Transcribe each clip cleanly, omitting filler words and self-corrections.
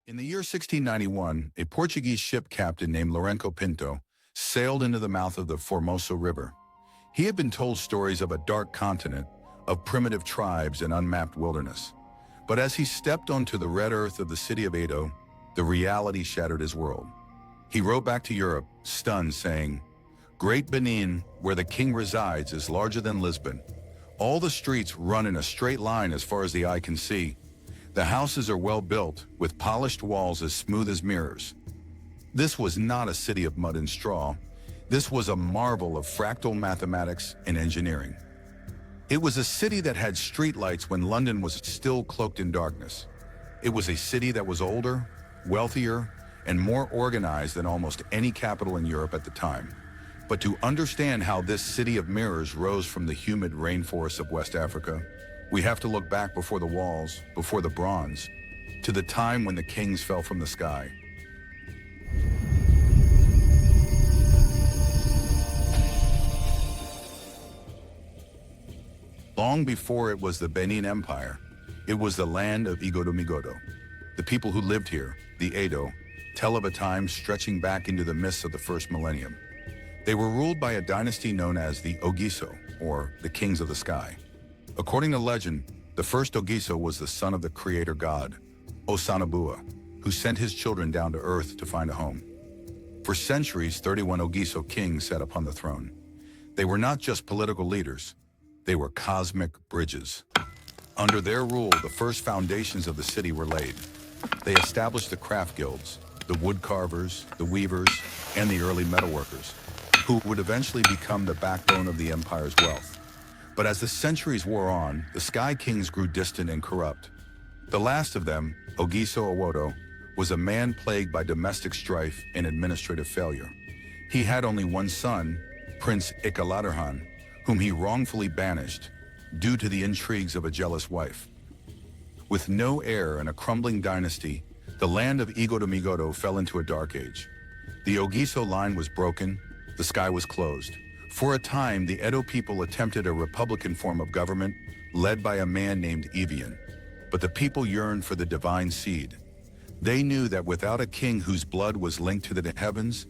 In the year 1691, a Portuguese ship captain named Lourenço Pinto sailed into the mouth of the Formoso River. He had been told stories of a dark continent, of primitive tribes and unmapped wilderness. But as he stepped onto the red earth of the city of EDO, the reality shattered his world. He wrote back to Europe, stunned, saying, "Great Benin, where the king resides, is larger than Lisbon. All the streets run in a straight line as far as the eye can see. The houses are well built, with polished walls as smooth as mirrors." This was not a city of mud and straw. This was a marvel of fractal mathematics and engineering. It was a city that had streetlights when London was still cloaked in darkness. It was a city that was older, wealthier, and more organized than almost any capital in Europe at the time. But to understand how this city of mirrors rose from the humid rainforests of West Africa, we have to look back before the walls, before the bronze, to the time when the kings fell from the sky. Long before it was the Benin Empire, it was the land of EDO. The people who lived here, the EDO, tell of a time stretching back into the mists of the first millennium. They were ruled by a dynasty known as the Ogiso, or the Kings of the Sky. According to legend, the first Ogiso was the son of the creator god, Osanabua, who sent his children down to earth to find a home. For centuries, 31 Ogiso kings sat upon the throne. They were not just political leaders, they were cosmic bridges. Under their rule, the first foundations of the city were laid. They established the craft guilds, the wood carvers, the weavers, and the early metalworkers, who would eventually become the backbone of the empire's wealth. But as the centuries wore on, the Sky Kings grew distant and corrupt. The last of them, Ogiso Awodo, was a man plagued by domestic strife and administrative failure. He had only one son, Prince Ikaladerhan, whom he wrongfully banished due to the intrigues of a jealous wife. With no heir and a crumbling dynasty, the land of EDO fell into a dark age. The Ogiso line was broken, the sky was closed. For a time, the Edo people attempted a republican form of government led by a man named Evian. But the people yearned for the divine seed. They knew that without a king whose blood was linked to the heavens,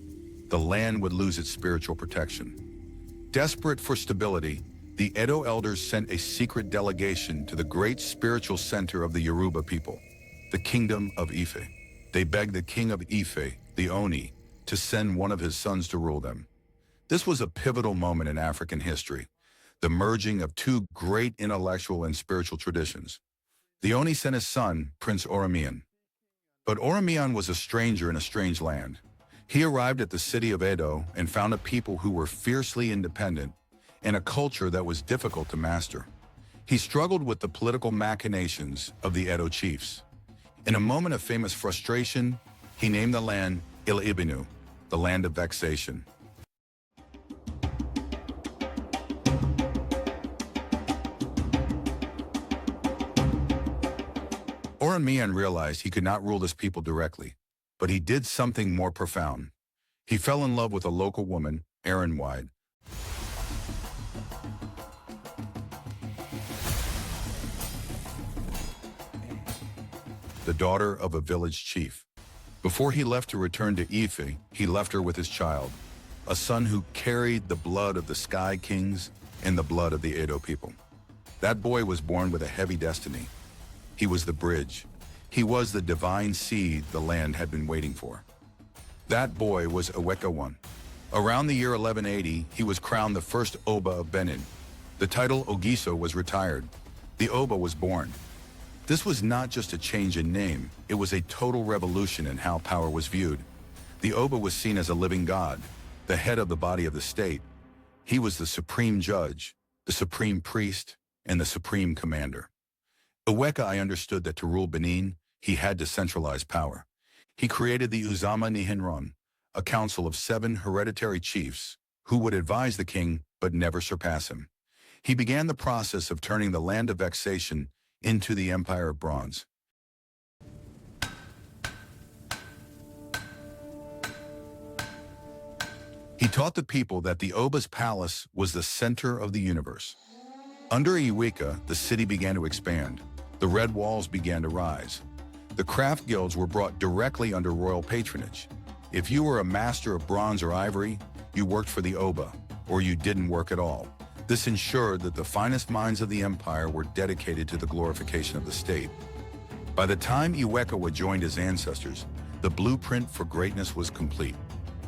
the land would lose its spiritual protection. Desperate for stability, the Edo elders sent a secret delegation to the great spiritual center of the Yoruba people, the kingdom of Ife. They begged the king of Ife, the Oni, to send one of his sons to rule them. This was a pivotal moment in African history, the merging of two great intellectual and spiritual traditions. The Oni sent his son, Prince Oromyan. But Oromyan was a stranger in a strange land. He arrived at the city of Edo and found a people who were fiercely independent and a culture that was difficult to master. He struggled with the political machinations of the Edo chiefs. In a moment of famous frustration, he named the land Il Ibinu, the land of vexation. Oromyan realized he could not rule this people directly, but he did something more profound. He fell in love with a local woman, Erin Wide. The daughter of a village chief. Before he left to return to Ife, he left her with his child, a son who carried the blood of the Sky Kings and the blood of the Edo people. That boy was born with a heavy destiny. He was the bridge. He was the divine seed the land had been waiting for. That boy was Oweka I. Around the year 1180, he was crowned the first Oba of Benin. The title Ogiso was retired. The Oba was born. This was not just a change in name, it was a total revolution in how power was viewed. The Oba was seen as a living god, the head of the body of the state. He was the supreme judge, the supreme priest, and the supreme commander. Oweka I understood that to rule Benin, he had to centralize power. He created the Uzama Nihinron, a council of 7 hereditary chiefs who would advise the king but never surpass him. He began the process of turning the land of vexation into the Empire of Bronze. He taught the people that the Oba's palace was the center of the universe. Under Oweka, the city began to expand. The red walls began to rise. The craft guilds were brought directly under royal patronage. If you were a master of bronze or ivory, you worked for the Oba, or you didn't work at all. This ensured that the finest minds of the empire were dedicated to the glorification of the state. By the time Iwekawa joined his ancestors, the blueprint for greatness was complete.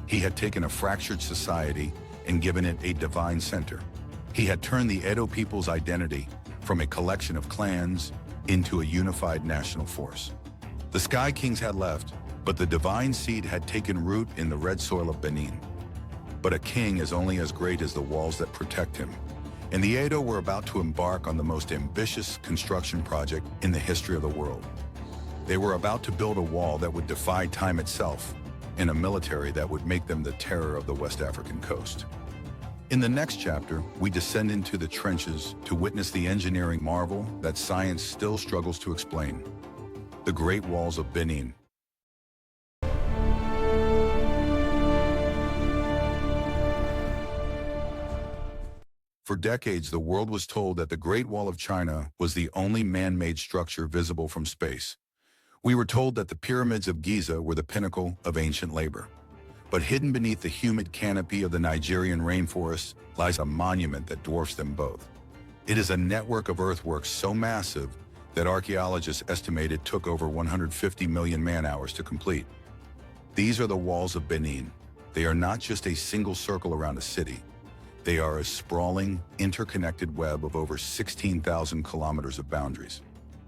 He had taken a fractured society and given it a divine center. He had turned the Edo people's identity from a collection of clans into a unified national force. The Sky Kings had left, but the divine seed had taken root in the red soil of Benin. But a king is only as great as the walls that protect him. And the Edo were about to embark on the most ambitious construction project in the history of the world. They were about to build a wall that would defy time itself, and a military that would make them the terror of the West African coast. In the next chapter, we descend into the trenches to witness the engineering marvel that science still struggles to explain: the Great Walls of Benin. For decades, the world was told that the Great Wall of China was the only man-made structure visible from space. We were told that the pyramids of Giza were the pinnacle of ancient labor. But hidden beneath the humid canopy of the Nigerian rainforests lies a monument that dwarfs them both. It is a network of earthworks so massive that archaeologists estimate it took over 150 million man-hours to complete. These are the walls of Benin. They are not just a single circle around a city. They are a sprawling, interconnected web of over 16,000 kilometers of boundaries.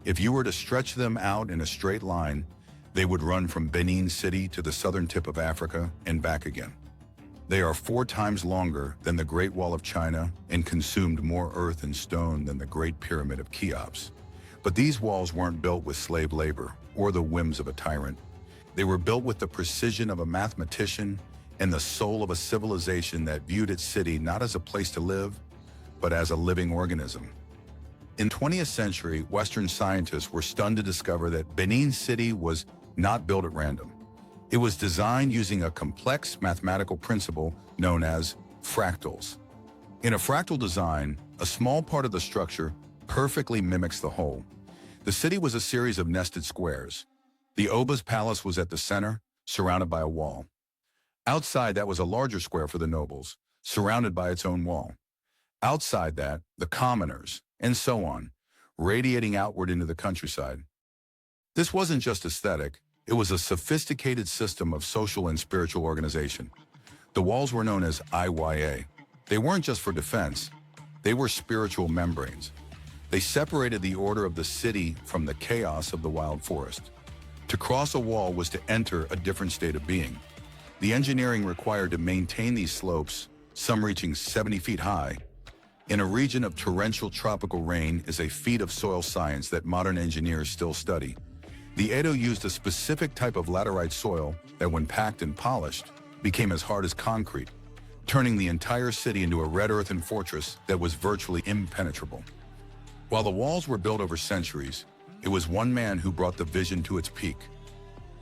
If you were to stretch them out in a straight line, they would run from Benin City to the southern tip of Africa and back again. They are 4 times longer than the Great Wall of China and consumed more earth and stone than the Great Pyramid of Cheops. But these walls weren't built with slave labor or the whims of a tyrant. They were built with the precision of a mathematician and the soul of a civilization that viewed its city not as a place to live, but as a living organism. In the 20th century, Western scientists were stunned to discover that Benin City was not built at random. It was designed using a complex mathematical principle known as fractals. In a fractal design, a small part of the structure perfectly mimics the whole. The city was a series of nested squares. The Oba's palace was at the center, surrounded by a wall. Outside that was a larger square for the nobles, surrounded by its own wall. Outside that, the commoners, and so on, radiating outward into the countryside. This wasn't just aesthetic, it was a sophisticated system of social and spiritual organization. The walls were known as Iya. They weren't just for defense, they were spiritual membranes. They separated the order of the city from the chaos of the wild forest. To cross a wall was to enter a different state of being. The engineering required to maintain these slopes, some reaching 70 feet high, in a region of torrential tropical rain is a feat of soil science that modern engineers still study. The Edo used a specific type of laterite soil that, when packed and polished, became as hard as concrete, turning the entire city into a red earthen fortress that was virtually impenetrable. While the walls were built over centuries, it was one man who brought the vision to its peak: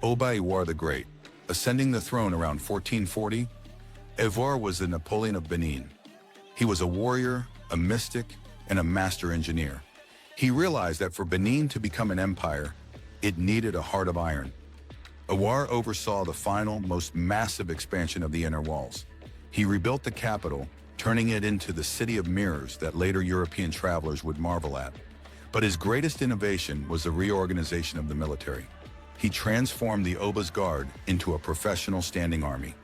Oba Iwar the Great. Ascending the throne around 1440, Iwar was the Napoleon of Benin. He was a warrior, a mystic, and a master engineer. He realized that for Benin to become an empire, it needed a heart of iron. Iwar oversaw the final, most massive expansion of the inner walls. He rebuilt the capital, turning it into the city of mirrors that later European travelers would marvel at. But his greatest innovation was the reorganization of the military. He transformed the Oba's guard into a professional standing army.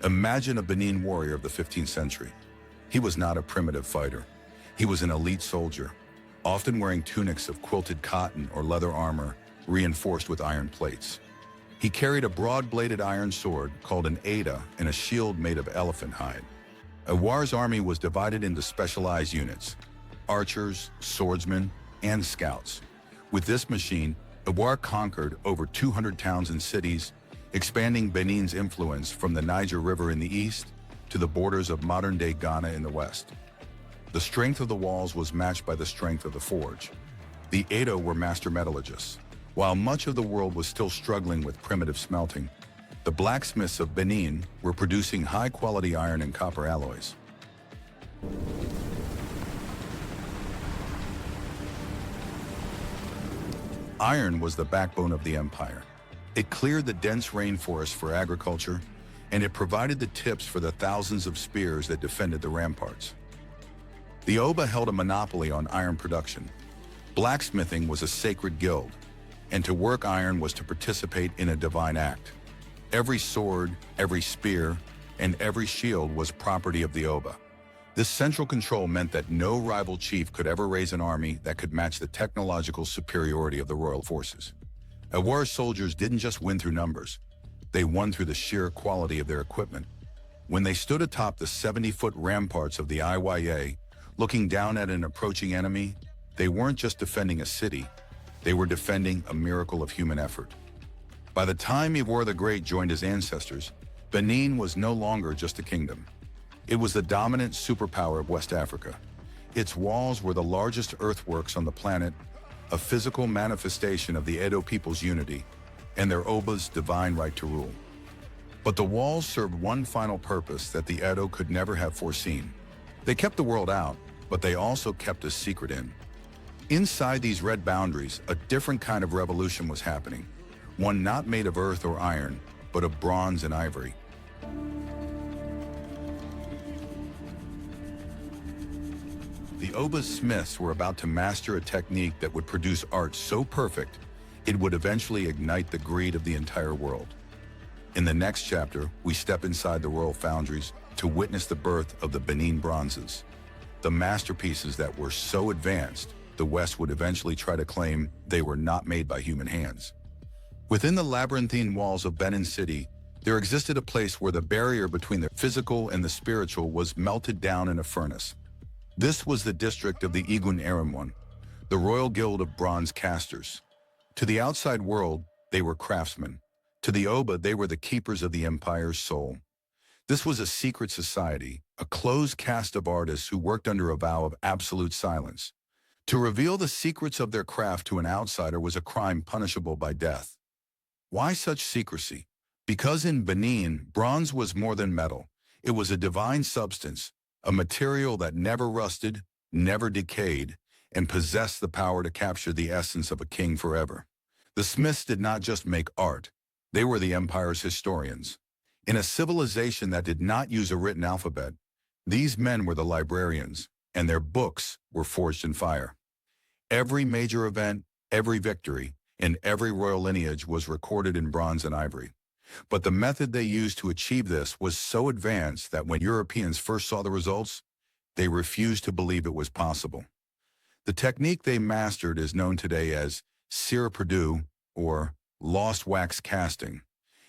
Imagine a Benin warrior of the 15th century. He was not a primitive fighter. He was an elite soldier, often wearing tunics of quilted cotton or leather armor reinforced with iron plates. He carried a broad-bladed iron sword called an Ada and a shield made of elephant hide. Iwar's army was divided into specialized units: archers, swordsmen, and scouts. With this machine, Iwar conquered over 200 towns and cities, expanding Benin's influence from the Niger River in the east to the borders of modern-day Ghana in the west. The strength of the walls was matched by the strength of the forge. The Edo were master metallurgists. While much of the world was still struggling with primitive smelting, the blacksmiths of Benin were producing high-quality iron and copper alloys. Iron was the backbone of the empire. It cleared the dense rainforest for agriculture, and it provided the tips for the thousands of spears that defended the ramparts. The Oba held a monopoly on iron production. Blacksmithing was a sacred guild, and to work iron was to participate in a divine act. Every sword, every spear, and every shield was property of the Oba. This central control meant that no rival chief could ever raise an army that could match the technological superiority of the royal forces. Awara's soldiers didn't just win through numbers, they won through the sheer quality of their equipment. When they stood atop the 70-foot ramparts of the Iya, looking down at an approaching enemy, they weren't just defending a city, they were defending a miracle of human effort. By the time Ivoire the Great joined his ancestors, Benin was no longer just a kingdom. It was the dominant superpower of West Africa. Its walls were the largest earthworks on the planet, a physical manifestation of the Edo people's unity and their Oba's divine right to rule. But the walls served one final purpose that the Edo could never have foreseen. They kept the world out, but they also kept a secret in. Inside these red boundaries, a different kind of revolution was happening, one not made of earth or iron, but of bronze and ivory. The Oba's smiths were about to master a technique that would produce art so perfect, it would eventually ignite the greed of the entire world. In the next chapter, we step inside the royal foundries to witness the birth of the Benin bronzes, the masterpieces that were so advanced, the West would eventually try to claim they were not made by human hands. Within the labyrinthine walls of Benin City, there existed a place where the barrier between the physical and the spiritual was melted down in a furnace. This was the district of the Igun Erimwan, the royal guild of bronze casters. To the outside world, they were craftsmen. To the Oba, they were the keepers of the empire's soul. This was a secret society, a closed caste of artists who worked under a vow of absolute silence. To reveal the secrets of their craft to an outsider was a crime punishable by death. Why such secrecy? Because in Benin, bronze was more than metal. It was a divine substance, a material that never rusted, never decayed, and possessed the power to capture the essence of a king forever. The smiths did not just make art, they were the empire's historians. In a civilization that did not use a written alphabet, these men were the librarians, and their books were forged in fire. Every major event, every victory, and every royal lineage was recorded in bronze and ivory. But the method they used to achieve this was so advanced that when Europeans first saw the results, they refused to believe it was possible. The technique they mastered is known today as cire perdu, or lost wax casting.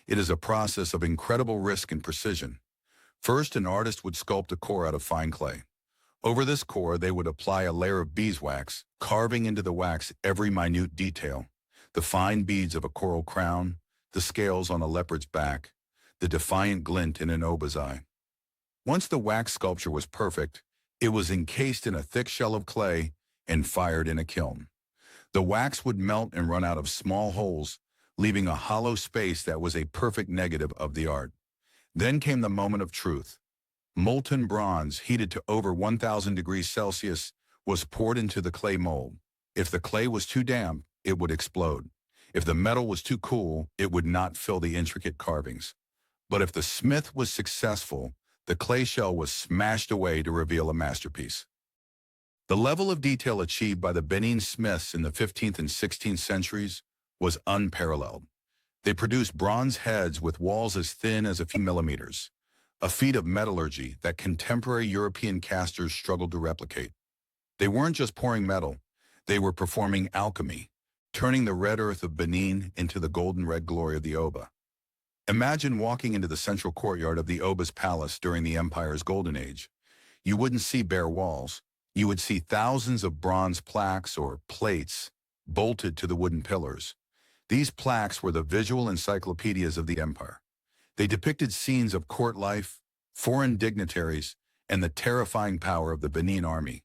It is a process of incredible risk and precision. First, an artist would sculpt a core out of fine clay. Over this core, they would apply a layer of beeswax, carving into the wax every minute detail: the fine beads of a coral crown, the scales on a leopard's back, the defiant glint in an Oba's eye. Once the wax sculpture was perfect, it was encased in a thick shell of clay and fired in a kiln. The wax would melt and run out of small holes, leaving a hollow space that was a perfect negative of the art. Then came the moment of truth. Molten bronze, heated to over 1,000 degrees Celsius, was poured into the clay mold. If the clay was too damp, it would explode. If the metal was too cool, it would not fill the intricate carvings. But if the smith was successful, the clay shell was smashed away to reveal a masterpiece. The level of detail achieved by the Benin smiths in the 15th and 16th centuries was unparalleled. They produced bronze heads with walls as thin as a few millimeters, a feat of metallurgy that contemporary European casters struggled to replicate. They weren't just pouring metal, they were performing alchemy, turning the red earth of Benin into the golden red glory of the Oba. Imagine walking into the central courtyard of the Oba's palace during the empire's golden age. You wouldn't see bare walls. You would see thousands of bronze plaques or plates bolted to the wooden pillars. These plaques were the visual encyclopedias of the empire. They depicted scenes of court life, foreign dignitaries, and the terrifying power of the Benin army.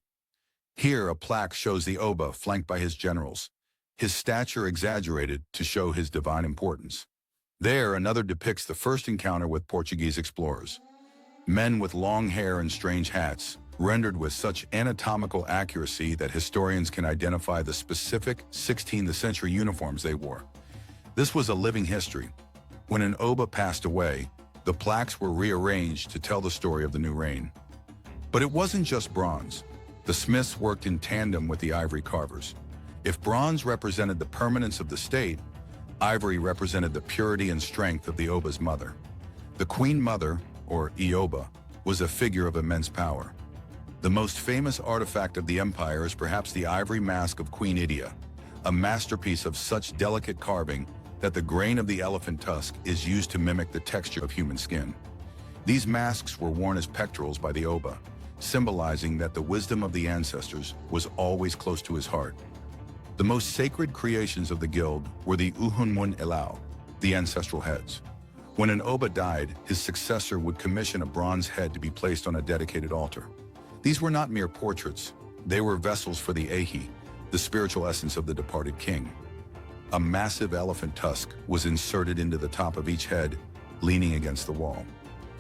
Here, a plaque shows the Oba flanked by his generals, his stature exaggerated to show his divine importance. There, another depicts the first encounter with Portuguese explorers. Men with long hair and strange hats, rendered with such anatomical accuracy that historians can identify the specific 16th century uniforms they wore. This was a living history. When an Oba passed away, the plaques were rearranged to tell the story of the new reign. But it wasn't just bronze. The smiths worked in tandem with the ivory carvers. If bronze represented the permanence of the state, ivory represented the purity and strength of the Oba's mother. The Queen Mother, or Eoba, was a figure of immense power. The most famous artifact of the empire is perhaps the ivory mask of Queen Idia, a masterpiece of such delicate carving that the grain of the elephant tusk is used to mimic the texture of human skin. These masks were worn as pectorals by the Oba, symbolizing that the wisdom of the ancestors was always close to his heart. The most sacred creations of the guild were the Uhunmun Elau, the ancestral heads. When an Oba died, his successor would commission a bronze head to be placed on a dedicated altar. These were not mere portraits. They were vessels for the Ehi, the spiritual essence of the departed king. A massive elephant tusk was inserted into the top of each head, leaning against the wall.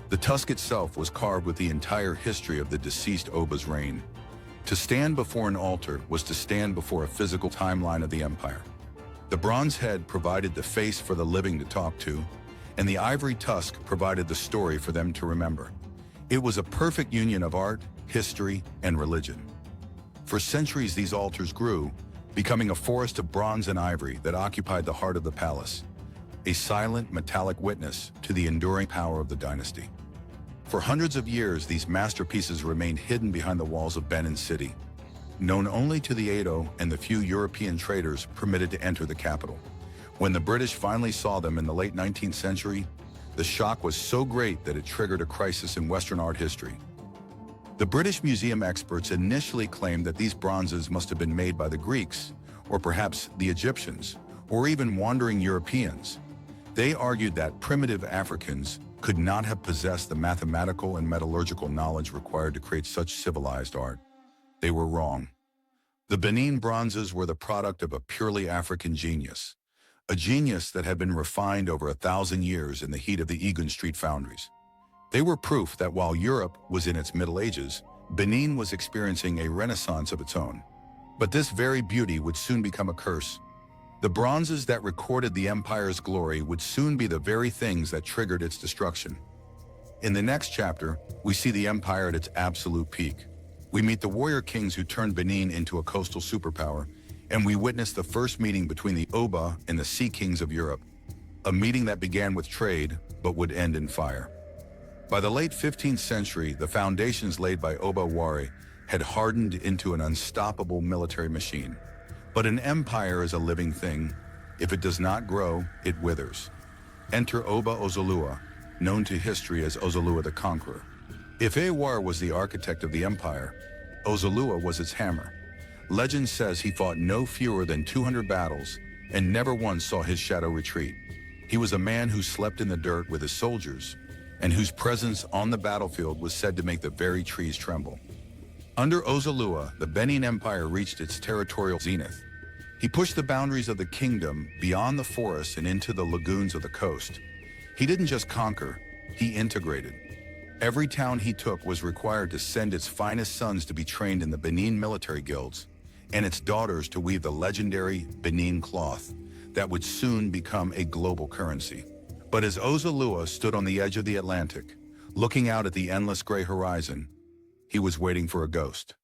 The tusk itself was carved with the entire history of the deceased Oba's reign. To stand before an altar was to stand before a physical timeline of the empire. The bronze head provided the face for the living to talk to, and the ivory tusk provided the story for them to remember. It was a perfect union of art, history, and religion. For centuries, these altars grew, becoming a forest of bronze and ivory that occupied the heart of the palace, a silent, metallic witness to the enduring power of the dynasty. For hundreds of years, these masterpieces remained hidden behind the walls of Benin City, known only to the EDO and the few European traders permitted to enter the capital. When the British finally saw them in the late 19th century, the shock was so great that it triggered a crisis in Western art history. The British museum experts initially claimed that these bronzes must have been made by the Greeks, or perhaps the Egyptians, or even wandering Europeans. They argued that primitive Africans could not have possessed the mathematical and metallurgical knowledge required to create such civilized art. They were wrong. The Benin bronzes were the product of a purely African genius, a genius that had been refined over 1,000 years in the heat of the Egon Street foundries. They were proof that while Europe was in its Middle Ages, Benin was experiencing a renaissance of its own. But this very beauty would soon become a curse. The bronzes that recorded the empire's glory would soon be the very things that triggered its destruction. In the next chapter, we see the empire at its absolute peak. We meet the warrior kings who turned Benin into a coastal superpower, and we witness the first meeting between the Oba and the sea kings of Europe, a meeting that began with trade but would end in fire. By the late 15th century, the foundations laid by Oba Wari had hardened into an unstoppable military machine. But an empire is a living thing. If it does not grow, it withers. Enter Oba Ozolua, known to history as Ozolua the Conqueror. If Awar was the architect of the empire, Ozolua was its hammer. Legend says he fought no fewer than 200 battles and never once saw his shadow retreat. He was a man who slept in the dirt with his soldiers, and whose presence on the battlefield was said to make the very trees tremble. Under Ozolua, the Benin Empire reached its territorial zenith. He pushed the boundaries of the kingdom beyond the forests and into the lagoons of the coast. He didn't just conquer, he integrated. Every town he took was required to send its finest sons to be trained in the Benin military guilds, and its daughters to weave the legendary Benin cloth that would soon become a global currency. But as Ozolua stood on the edge of the Atlantic, looking out at the endless gray horizon, he was waiting for a ghost.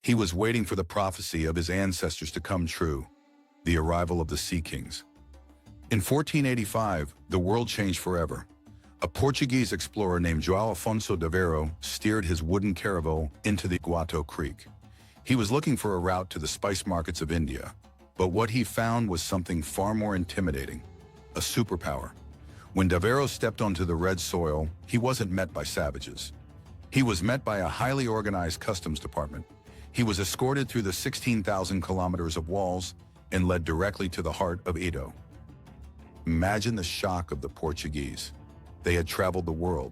He was waiting for the prophecy of his ancestors to come true, the arrival of the Sea Kings. In 1485, the world changed forever. A Portuguese explorer named João Afonso de Aveiro steered his wooden caravel into the Iguato Creek. He was looking for a route to the spice markets of India, but what he found was something far more intimidating, a superpower. When de Aveiro stepped onto the red soil, he wasn't met by savages. He was met by a highly organized customs department. He was escorted through the 16,000 kilometers of walls and led directly to the heart of EDO. Imagine the shock of the Portuguese. They had traveled the world.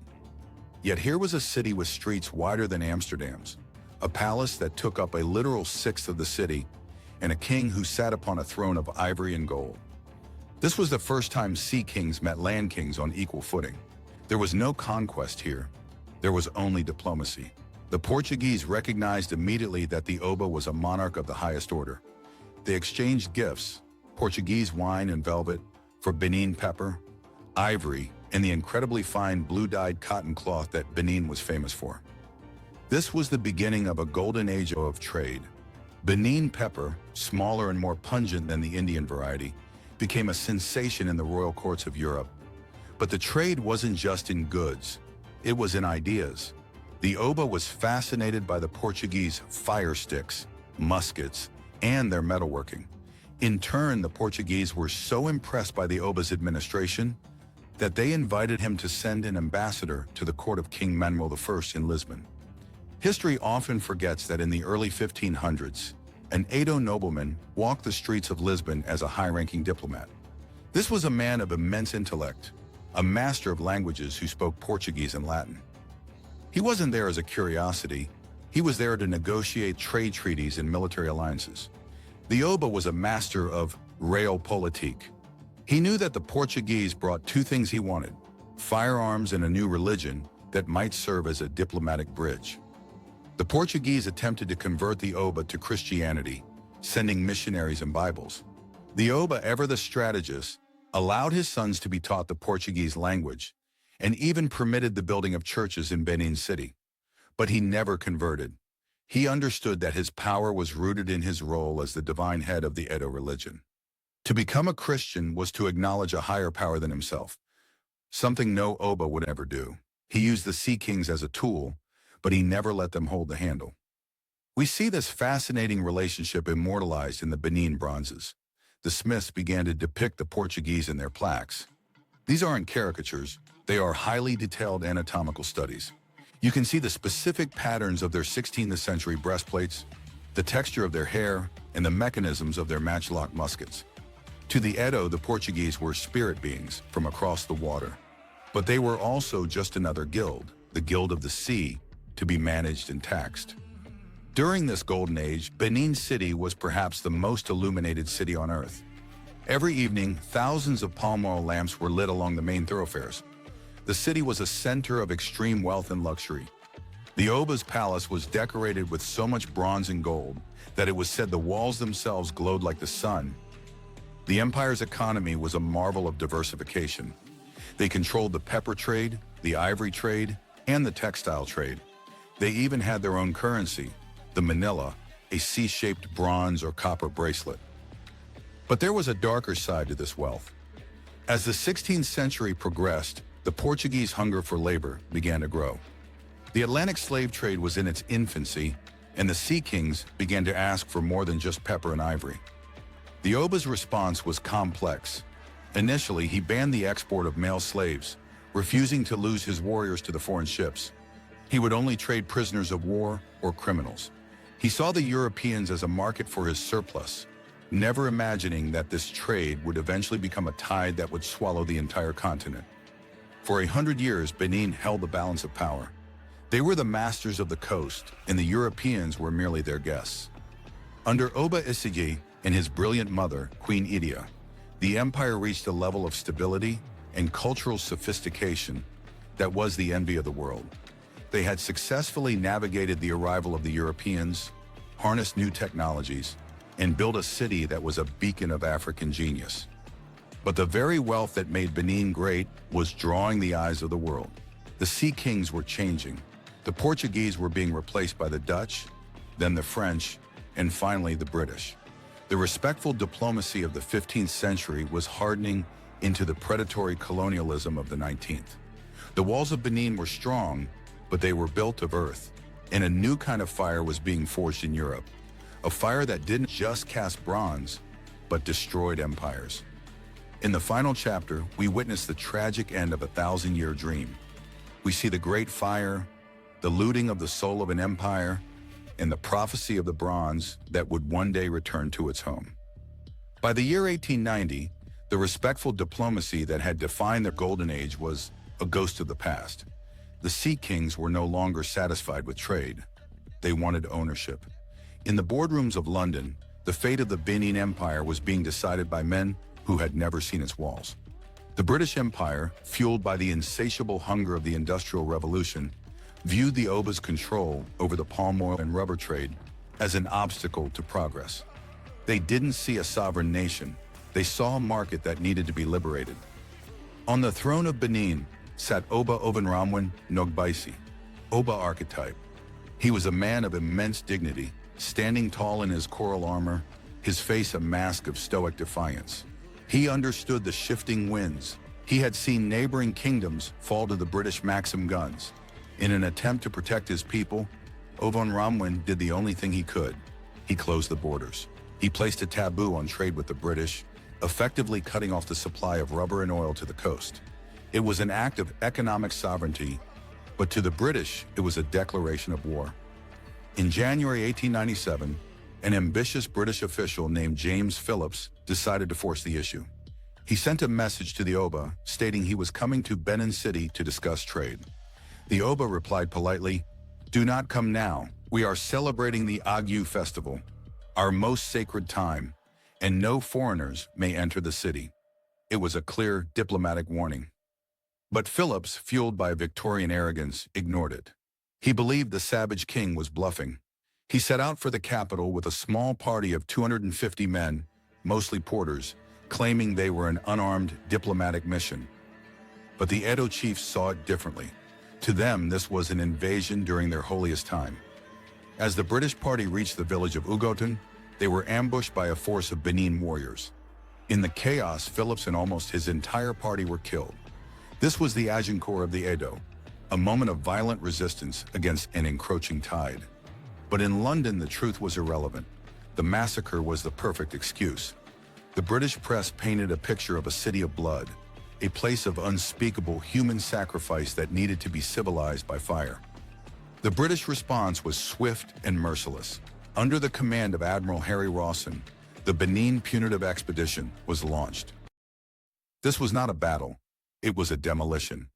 Yet here was a city with streets wider than Amsterdam's, a palace that took up a literal sixth of the city, and a king who sat upon a throne of ivory and gold. This was the first time sea kings met land kings on equal footing. There was no conquest here. There was only diplomacy. The Portuguese recognized immediately that the Oba was a monarch of the highest order. They exchanged gifts, Portuguese wine and velvet, for Benin pepper, ivory, and the incredibly fine blue-dyed cotton cloth that Benin was famous for. This was the beginning of a golden age of trade. Benin pepper, smaller and more pungent than the Indian variety, became a sensation in the royal courts of Europe. But the trade wasn't just in goods, it was in ideas. The Oba was fascinated by the Portuguese fire sticks, muskets, and their metalworking. In turn, the Portuguese were so impressed by the Oba's administration that they invited him to send an ambassador to the court of King Manuel I in Lisbon. History often forgets that in the early 1500s, an Edo nobleman walked the streets of Lisbon as a high-ranking diplomat. This was a man of immense intellect, a master of languages who spoke Portuguese and Latin. He wasn't there as a curiosity, he was there to negotiate trade treaties and military alliances. The Oba was a master of realpolitik. He knew that the Portuguese brought two things he wanted: firearms and a new religion that might serve as a diplomatic bridge. The Portuguese attempted to convert the Oba to Christianity, sending missionaries and Bibles. The Oba, ever the strategist, allowed his sons to be taught the Portuguese language, and even permitted the building of churches in Benin City. But he never converted. He understood that his power was rooted in his role as the divine head of the Edo religion. To become a Christian was to acknowledge a higher power than himself, something no Oba would ever do. He used the sea kings as a tool, but he never let them hold the handle. We see this fascinating relationship immortalized in the Benin bronzes. The smiths began to depict the Portuguese in their plaques. These aren't caricatures, they are highly detailed anatomical studies. You can see the specific patterns of their 16th century breastplates, the texture of their hair, and the mechanisms of their matchlock muskets. To the Edo, the Portuguese were spirit beings from across the water. But they were also just another guild, the Guild of the Sea, to be managed and taxed. During this golden age, Benin City was perhaps the most illuminated city on earth. Every evening, thousands of palm oil lamps were lit along the main thoroughfares. The city was a center of extreme wealth and luxury. The Oba's palace was decorated with so much bronze and gold that it was said the walls themselves glowed like the sun. The empire's economy was a marvel of diversification. They controlled the pepper trade, the ivory trade, and the textile trade. They even had their own currency, the manila, a C-shaped bronze or copper bracelet. But there was a darker side to this wealth. As the 16th century progressed, the Portuguese hunger for labor began to grow. The Atlantic slave trade was in its infancy, and the sea kings began to ask for more than just pepper and ivory. The Oba's response was complex. Initially, he banned the export of male slaves, refusing to lose his warriors to the foreign ships. He would only trade prisoners of war or criminals. He saw the Europeans as a market for his surplus, never imagining that this trade would eventually become a tide that would swallow the entire continent. For 100 years, Benin held the balance of power. They were the masters of the coast, and the Europeans were merely their guests. Under Oba Isigi and his brilliant mother, Queen EDO, the empire reached a level of stability and cultural sophistication that was the envy of the world. They had successfully navigated the arrival of the Europeans, harnessed new technologies, and built a city that was a beacon of African genius. But the very wealth that made Benin great was drawing the eyes of the world. The sea kings were changing. The Portuguese were being replaced by the Dutch, then the French, and finally the British. The respectful diplomacy of the 15th century was hardening into the predatory colonialism of the 19th. The walls of Benin were strong, but they were built of earth, and a new kind of fire was being forged in Europe. A fire that didn't just cast bronze, but destroyed empires. In the final chapter, we witness the tragic end of a 1,000-year dream. We see the Great Fire, the looting of the soul of an empire, and the prophecy of the bronze that would one day return to its home. By the year 1890, the respectful diplomacy that had defined their golden age was a ghost of the past. The sea kings were no longer satisfied with trade. They wanted ownership. In the boardrooms of London, the fate of the Benin Empire was being decided by men who had never seen its walls. The British Empire, fueled by the insatiable hunger of the Industrial Revolution, viewed the Oba's control over the palm oil and rubber trade as an obstacle to progress. They didn't see a sovereign nation. They saw a market that needed to be liberated. On the throne of Benin sat Oba Ovonramwen Nogbaisi, Oba archetype. He was a man of immense dignity, standing tall in his coral armor, his face a mask of stoic defiance. He understood the shifting winds. He had seen neighboring kingdoms fall to the British Maxim guns. In an attempt to protect his people, Ovonramwen did the only thing he could. He closed the borders. He placed a taboo on trade with the British, effectively cutting off the supply of rubber and oil to the coast. It was an act of economic sovereignty, but to the British, it was a declaration of war. In January 1897, an ambitious British official named James Phillips decided to force the issue. He sent a message to the Oba stating he was coming to Benin City to discuss trade. The Oba replied politely, "Do not come now. We are celebrating the Agu festival, our most sacred time, and no foreigners may enter the city." It was a clear diplomatic warning. But Phillips, fueled by Victorian arrogance, ignored it. He believed the savage king was bluffing. He set out for the capital with a small party of 250 men, mostly porters, claiming they were an unarmed diplomatic mission. But the Edo chiefs saw it differently. To them, this was an invasion during their holiest time. As the British party reached the village of Ugotan, they were ambushed by a force of Benin warriors. In the chaos, Phillips and almost his entire party were killed. This was the Agincourt of the Edo, a moment of violent resistance against an encroaching tide. But in London, the truth was irrelevant. The massacre was the perfect excuse. The British press painted a picture of a city of blood, a place of unspeakable human sacrifice that needed to be civilized by fire. The British response was swift and merciless. Under the command of Admiral Harry Rawson, the Benin Punitive Expedition was launched. This was not a battle, it was a demolition.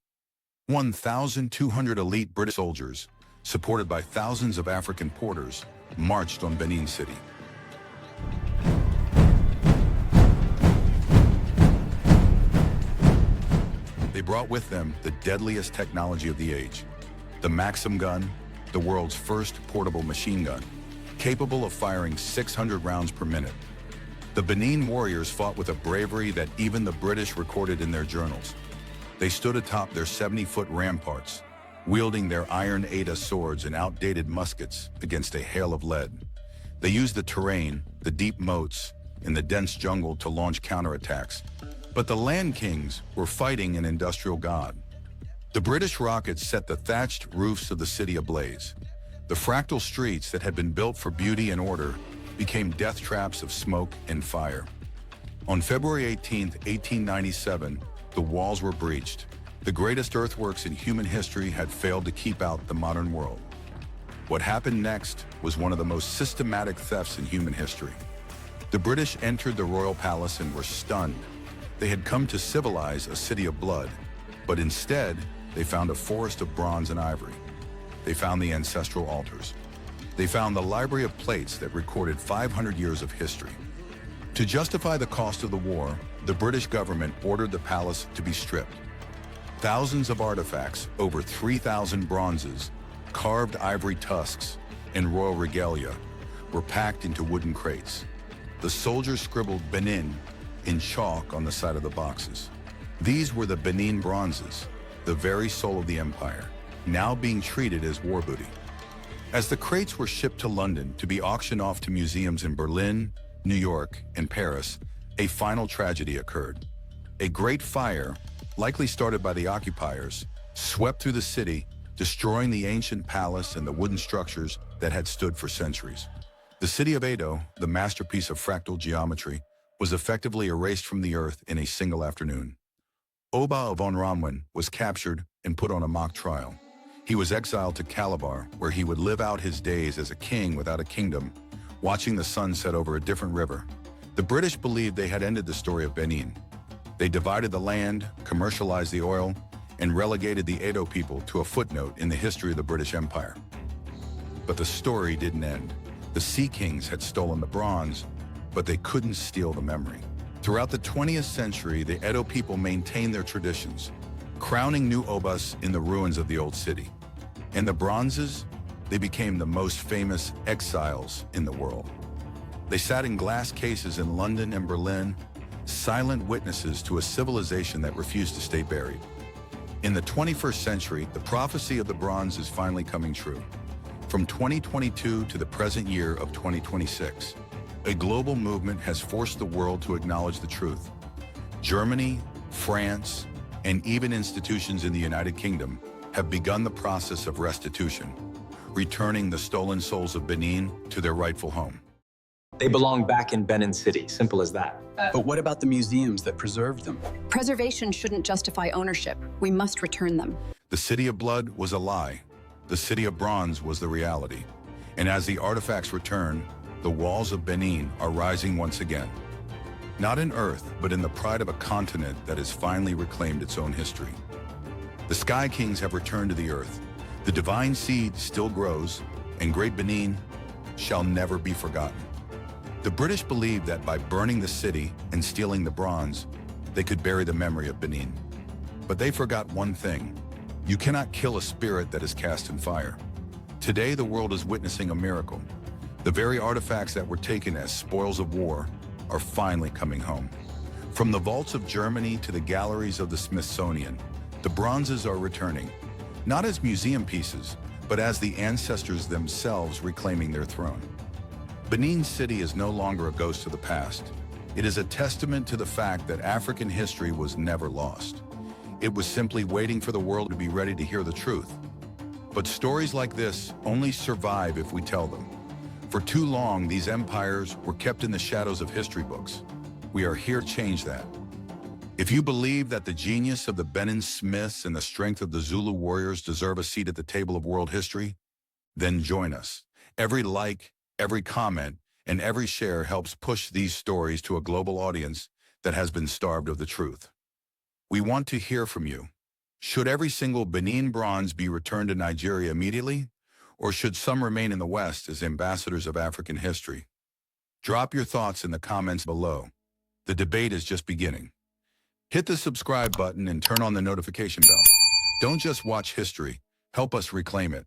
1,200 elite British soldiers, supported by thousands of African porters, marched on Benin City. They brought with them the deadliest technology of the age, the Maxim gun, the world's first portable machine gun, capable of firing 600 rounds per minute. The Benin warriors fought with a bravery that even the British recorded in their journals. They stood atop their 70-foot ramparts, wielding their iron Ada swords and outdated muskets against a hail of lead. They used the terrain, the deep moats, and the dense jungle to launch counterattacks. But the Land Kings were fighting an industrial god. The British rockets set the thatched roofs of the city ablaze. The fractal streets that had been built for beauty and order became death traps of smoke and fire. On February 18, 1897, the walls were breached. The greatest earthworks in human history had failed to keep out the modern world. What happened next was one of the most systematic thefts in human history. The British entered the royal palace and were stunned. They had come to civilize a city of blood, but instead, they found a forest of bronze and ivory. They found the ancestral altars. They found the library of plates that recorded 500 years of history. To justify the cost of the war, the British government ordered the palace to be stripped. Thousands of artifacts, over 3,000 bronzes, carved ivory tusks, and royal regalia were packed into wooden crates. The soldiers scribbled Benin in chalk on the side of the boxes. These were the Benin bronzes, the very soul of the empire, now being treated as war booty. As the crates were shipped to London to be auctioned off to museums in Berlin, New York, and Paris, a final tragedy occurred. A great fire, likely started by the occupiers, swept through the city, destroying the ancient palace and the wooden structures that had stood for centuries. The city of Edo, the masterpiece of fractal geometry, was effectively erased from the earth in a single afternoon. Oba Ovonramwen was captured and put on a mock trial. He was exiled to Calabar, where he would live out his days as a king without a kingdom, watching the sun set over a different river. The British believed they had ended the story of Benin. They divided the land, commercialized the oil, and relegated the Edo people to a footnote in the history of the British Empire. But the story didn't end. The Sea Kings had stolen the bronze, but they couldn't steal the memory. Throughout the 20th century, the Edo people maintained their traditions, crowning new obas in the ruins of the old city. And the bronzes, they became the most famous exiles in the world. They sat in glass cases in London and Berlin, silent witnesses to a civilization that refused to stay buried. In the 21st century, the prophecy of the bronze is finally coming true. From 2022 to the present year of 2026, a global movement has forced the world to acknowledge the truth. Germany, France, and even institutions in the United Kingdom have begun the process of restitution, returning the stolen souls of Benin to their rightful home. They belong back in Benin City, simple as that. But what about the museums that preserved them? Preservation shouldn't justify ownership. We must return them. The city of blood was a lie. The city of bronze was the reality. And as the artifacts return, the walls of Benin are rising once again. Not in earth, but in the pride of a continent that has finally reclaimed its own history. The Sky Kings have returned to the earth. The divine seed still grows, and Great Benin shall never be forgotten. The British believed that by burning the city and stealing the bronze, they could bury the memory of Benin. But they forgot one thing. You cannot kill a spirit that is cast in fire. Today, the world is witnessing a miracle. The very artifacts that were taken as spoils of war are finally coming home. From the vaults of Germany to the galleries of the Smithsonian, the bronzes are returning, not as museum pieces, but as the ancestors themselves reclaiming their throne. Benin City is no longer a ghost of the past. It is a testament to the fact that African history was never lost. It was simply waiting for the world to be ready to hear the truth. But stories like this only survive if we tell them. For too long, these empires were kept in the shadows of history books. We are here to change that. If you believe that the genius of the Benin Smiths and the strength of the Zulu warriors deserve a seat at the table of world history, then join us. Every like, every comment, and every share helps push these stories to a global audience that has been starved of the truth. We want to hear from you. Should every single Benin bronze be returned to Nigeria immediately, or should some remain in the West as ambassadors of African history? Drop your thoughts in the comments below. The debate is just beginning. Hit the subscribe button and turn on the notification bell. Don't just watch history, help us reclaim it.